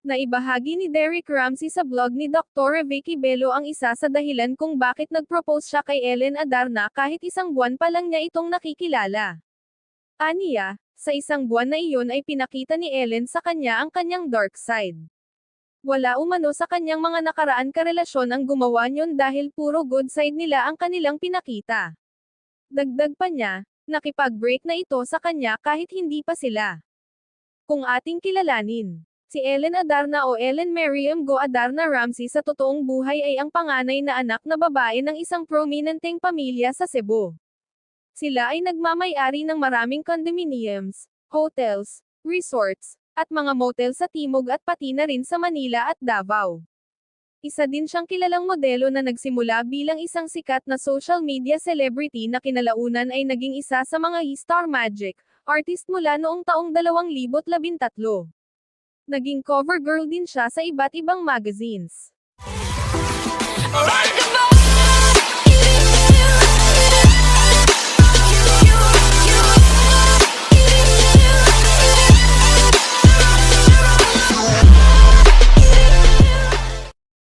Naibahagi ni Derek Ramsey sa blog ni Dr. Vicky Bello ang isa sa dahilan kung bakit nag-propose siya kay Ellen Adarna kahit isang buwan pa lang niya itong nakikilala. Aniya, sa isang buwan na iyon ay pinakita ni Ellen sa kanya ang kanyang dark side. Wala umano sa kanyang mga nakaraan karelasyon ang gumawa niyon dahil puro good side nila ang kanilang pinakita. Dagdag pa niya, nakipag-break na ito sa kanya kahit hindi pa sila. Kung ating kilalanin, si Ellen Adarna o Ellen Miriam Go Adarna Ramsey sa totoong buhay ay ang panganay na anak na babae ng isang prominenteng pamilya sa Cebu. Sila ay nagmamay-ari ng maraming condominiums, hotels, resorts, at mga motel sa Timog at pati na rin sa Manila at Davao. Isa din siyang kilalang modelo na nagsimula bilang isang sikat na social media celebrity na kinalaunan ay naging isa sa mga Star Magic artist mula noong taong 2013. Naging cover girl din siya sa iba't ibang magazines.